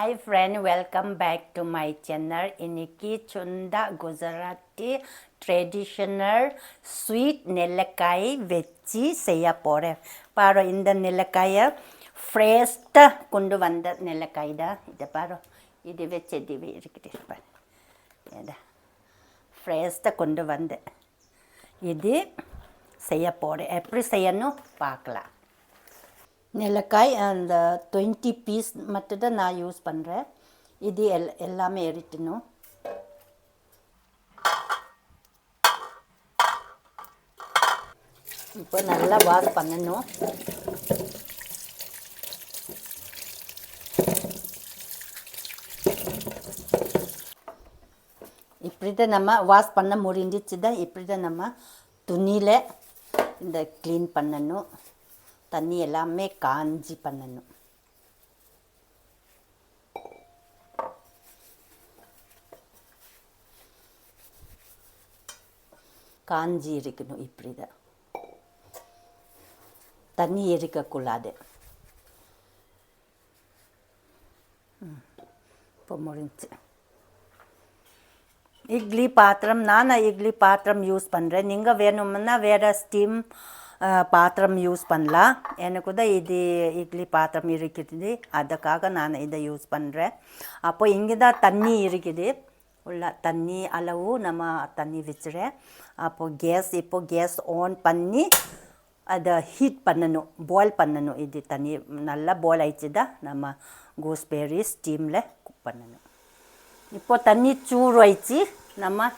Hi friend, welcome back to my channel. இன்னைக்கு Chunda Gujarati traditional sweet நெல்லிக்காய் வச்சு செய்ய போறேன். பாரு இந்த நெல்லிக்காயை ஃப்ரெஷ்ஷா கொண்டு வந்த நெல்லிக்காய் தான். இதை பாரு, இது வச்சு இது இருக்குது பாரு. இதை ஃப்ரெஷ்ஷா கொண்டு வந்து இது செய்ய போறேன். எப்படி செய்யணும் பார்க்கலாம். நெல்லிக்காய் அந்த 20 பீஸ் மட்டும் தான் நான் யூஸ் பண்ணுறேன். இது எல்லாமே எரிட்டணும். இப்போ நல்லா வாஷ் பண்ணணும். இப்படி தான் நம்ம வாஷ் பண்ண முடிஞ்சிச்சு தான். இப்படி தான் நம்ம துணியில் இந்த க்ளீன் பண்ணணும். தண்ணி எல்லாமே காஞ்சி பண்ணணும். காஞ்சி இருக்கணும். இப்படி தான் தண்ணி இருக்கக்கூடாது. இப்போ முடிஞ்சு. இட்லி பாத்திரம், நான் இட்லி பாத்திரம் யூஸ் பண்ணுறேன். நீங்கள் வேணும்னா வேறு ஸ்டீம் பாத்திரம் யூஸ் பண்ணலாம். எனக்கு தான் இது இட்லி பாத்திரம் இருக்குது, அதுக்காக நான் இதை யூஸ் பண்ணுறேன். அப்போ இங்கே தான் தண்ணி இருக்குது. உள்ள தண்ணி அளவு நம்ம தண்ணி வச்சுறேன். இப்போ கேஸ் ஆன் பண்ணி அதை ஹீட் பண்ணணும், பாயில் பண்ணணும். இது தண்ணி நல்லா பாயில் ஆயிடுச்சு தான் நம்ம கூஸ்பெரி ஸ்டீமில் குக் பண்ணணும். இப்போ தண்ணி சூடு ஆயிடுச்சு. நம்ம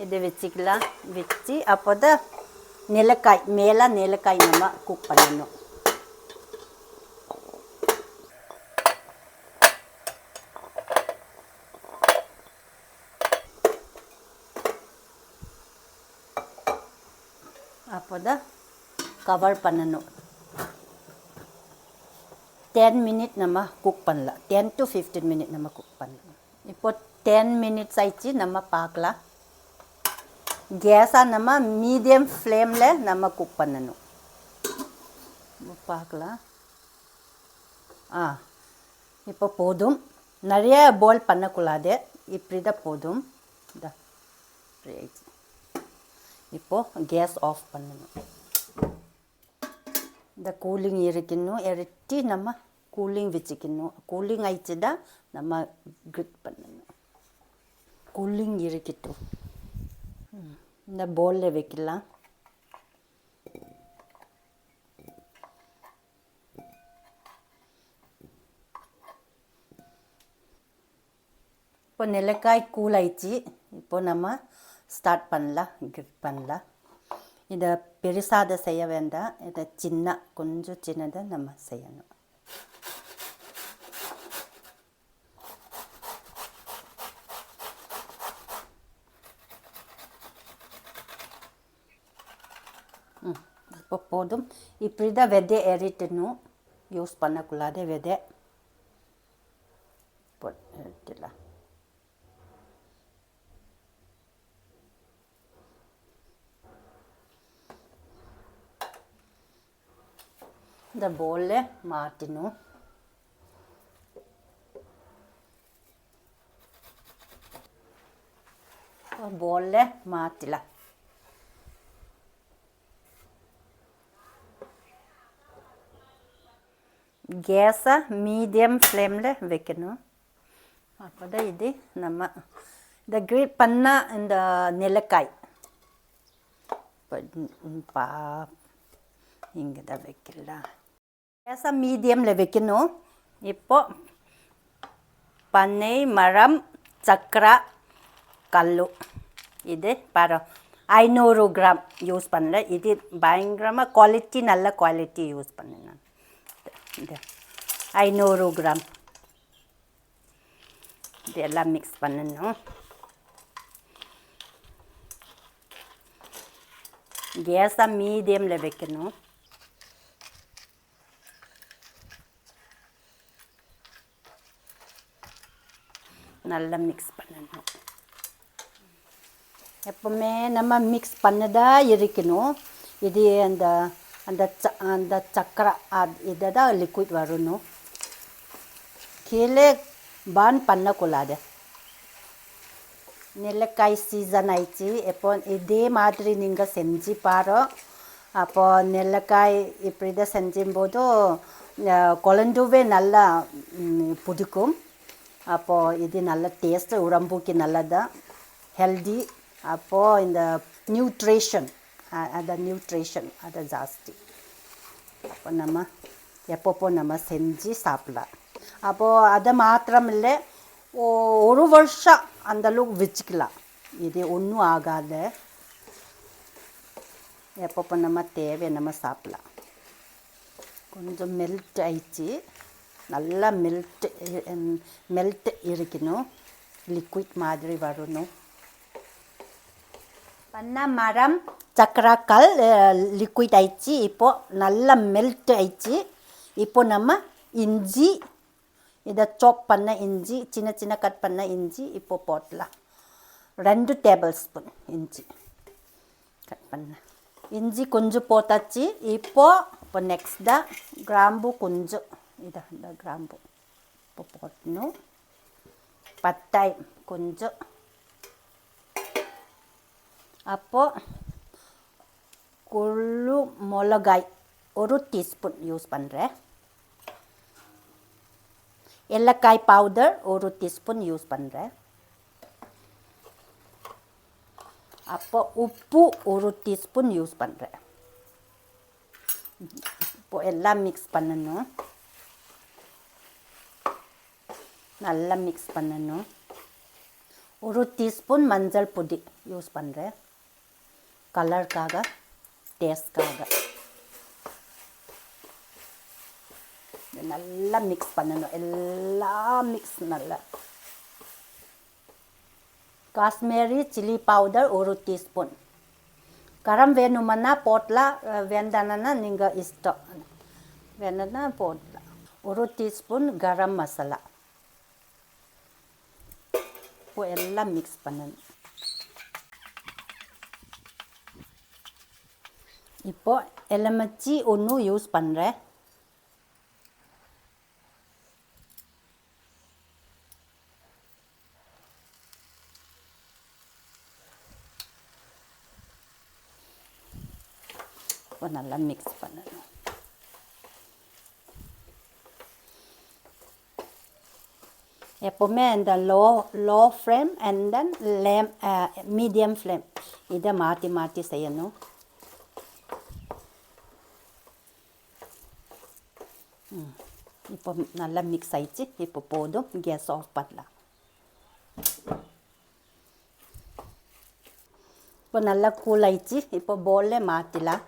இதை வச்சுக்கலாம். வச்சு அப்போ தான் நெல்லிக்காய் மேலே நெல்லிக்காய் நம்ம குக் பண்ணணும். அப்போ தான் கவர் பண்ணணும். 10 மினிட் நம்ம குக் பண்ணலாம். 10 to 15 மினிட் நம்ம குக் பண்ணலாம். இப்போ 10 மினிட்ஸ் ஆயிடுச்சு. நம்ம பார்க்கலாம். கேஸாக நம்ம மீடியம் ஃப்ளேமில் நம்ம குக் பண்ணணும். பார்க்கலாம். இப்போ போதும். நிறைய பாயில் பண்ணக்கூடாது. இப்படி தான் போதும். இப்போது கேஸ் ஆஃப் பண்ணணும். இந்த கூலிங் இருக்கணும். இறட்டி நம்ம கூலிங் வச்சுக்கணும். கூலிங் ஆயிடுச்சு தான் நம்ம கிரிட் பண்ணணும். கூலிங் இருக்கட்டும். இந்த பவுலில் வைக்கலாம். இப்போ நெல்லிக்காய் கூல் ஆயிடுச்சு. இப்போ நம்ம ஸ்டார்ட் பண்ணலாம், கிரிட் பண்ணலாம். இதை பெருசாக செய்ய வேண்டாம். இதை கொஞ்சம் சின்னதாக நம்ம செய்யணும். இப்போ போதும். இப்படி தான் விதை எரிட்டணும். யூஸ் பண்ணக்கூடாது விதை. எரிட்டலாம். இந்த பவுலில் மாற்றணும். பவுலில் மாற்றலாம். கேஸை மீடியம் ஃப்ளேமில் வைக்கணும். அப்போ தான் இது நம்ம இந்த கிரிட் பண்ண இந்த நெல்லிக்காய் இங்கே தான் வைக்கலாம். கேஸை மீடியமில் வைக்கணும். இப்போது பனை மரம் சக்கரை கல்லு இது பாரு 500 கிராம் யூஸ் பண்ணல. இது பயங்கரமாக குவாலிட்டி, நல்ல குவாலிட்டி யூஸ் பண்ணேன் நான். 500 கிராம் இதெல்லாம் மிக்ஸ் பண்ணணும். கேஸை மீடியமில் வைக்கணும். நல்லா மிக்ஸ் பண்ணணும். எப்பவுமே நம்ம மிக்ஸ் பண்ணதாக இருக்கணும். இது அந்த அந்த சக்கரை இதுதான் லிக்விட் வரணும். கீழே பர்ன் பண்ணக்கூடாது. நெல்லிக்காய் சீசன் ஆயிடுச்சு. இப்போ இதே மாதிரி நீங்கள் செஞ்சு பாரு. அப்போது நெல்லிக்காய் இப்படி தான் செஞ்சும்போது குழந்துவே நல்லா பிடிக்கும். அப்போது இது நல்ல டேஸ்ட்டு, உடம்புக்கு நல்லதான், ஹெல்தி. அப்போது இந்த நியூட்ரிஷன் அது ஜாஸ்தி. அப்போ நம்ம எப்பப்போ நம்ம செஞ்சு சாப்பிடலாம். அப்போது அது மாத்திரம் இல்லை, ஒரு வருஷம் அந்தளவுக்கு வச்சுக்கலாம். இது ஒன்றும் ஆகாது. எப்பப்போ நம்ம தேவை நம்ம சாப்பிடலாம். கொஞ்சம் மெல்ட் ஆயிடுச்சு. நல்லா மெல்ட் இருக்கணும், லிக்விட் மாதிரி வரணும். பனை மரம் சக்கராக்கல் லிக்விட் ஆயிடுச்சு. இப்போது நல்லா மெல்ட் ஆயிடுச்சு. இப்போ நம்ம இஞ்சி, இதை சாப் பண்ண இஞ்சி, சின்ன சின்ன கட் பண்ண இஞ்சி இப்போ போடலாம். 2 டேபிள் ஸ்பூன் இஞ்சி கட் பண்ண இஞ்சி கொஞ்சம் போட்டாச்சு. இப்போ நெக்ஸ்ட் தான் கிராம்பு கொஞ்சம், இந்த கிராம்பு இப்போ போடணும். பட்டாய் கொஞ்சம். அப்போது கொள்ளு மிளகாய் 1 டீஸ்பூன் யூஸ் பண்ணுறேன். ஏலக்காய் பவுடர் 1 டீஸ்பூன் யூஸ் பண்ணுறேன். அப்போ உப்பு 1 டீஸ்பூன் யூஸ் பண்ணுறேன். இப்போ எல்லாம் மிக்ஸ் பண்ணணும், நல்லா மிக்ஸ் பண்ணணும். 1 டீஸ்பூன் மஞ்சள் பொடி யூஸ் பண்ணுறேன், கலருக்காக, டேஸ்ட்காக. நல்லா மிக்ஸ் பண்ணணும், எல்லாம் மிக்ஸ் நல்லா. Kashmiri chilli powder 1 teaspoon. கரம் வேணுமன்னா போடலாம், வேண்டானா நீங்கள் இஷ்டம், வேணும்னா போடலாம். 1 டீஸ்பூன் கரம் மசாலா. இப்போ எல்லாம் மிக்ஸ் பண்ணணும். இப்போது எலுமிச்சை ஒன்று யூஸ் பண்ணுறேன். இப்போ நல்லா மிக்ஸ் பண்ணணும். எப்போவுமே இந்த low flame and then medium flame இதை மாற்றி மாற்றி செய்யணும். இப்போ நல்லா மிக்ஸ் ஆயிடுச்சு. இப்போ போதும், கேஸ் ஆஃப் பண்ணலாம். இப்போ நல்லா கூல் ஆயிடுச்சு. இப்போ பவுலில் மாற்றலாம்.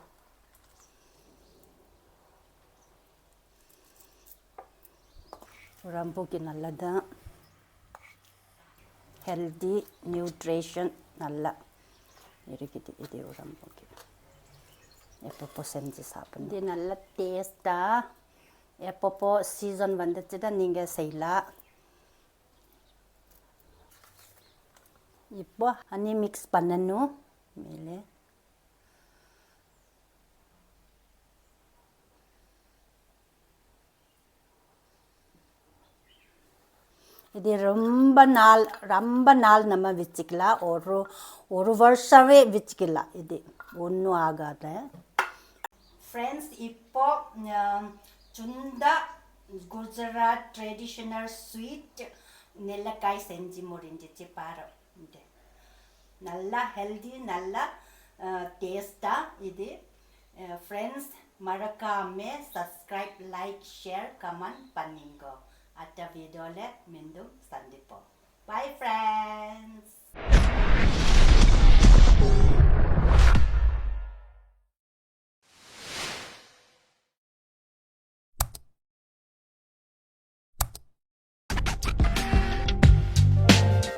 உடம்புக்கு நல்லதான், ஹெல்தி, நியூட்ரிஷன் நல்லா இருக்குது இது உடம்புக்கு. எப்பப்போ செஞ்சு சாப்பிடுங்க. இது நல்ல டேஸ்ட்டாக எப்பப்போ சீசன் வந்துச்சு தான் நீங்கள் செய்யலாம். இப்போ ஹனி மிக்ஸ் பண்ணணும் மேலே. இது ரொம்ப நாள் நம்ம வச்சுக்கலாம். ஒரு வருஷமே வச்சுக்கலாம். இது ஒன்றும் ஆகாது. ஃப்ரெண்ட்ஸ், இப்போ சுண்டா குஜராத் ட்ரெடிஷ்னல் ஸ்வீட் நெல்லிக்காய் செஞ்சு முடிஞ்சிச்சு பாரு. இது நல்லா ஹெல்தி, நல்லா டேஸ்ட்டாக இது. ஃப்ரெண்ட்ஸ், மறக்காமல் சப்ஸ்கிரைப், லைக், ஷேர், கமெண்ட் பண்ணிங்க. அடுத்த வீடியோவில் மீண்டும் சந்திப்போம். Bye friends.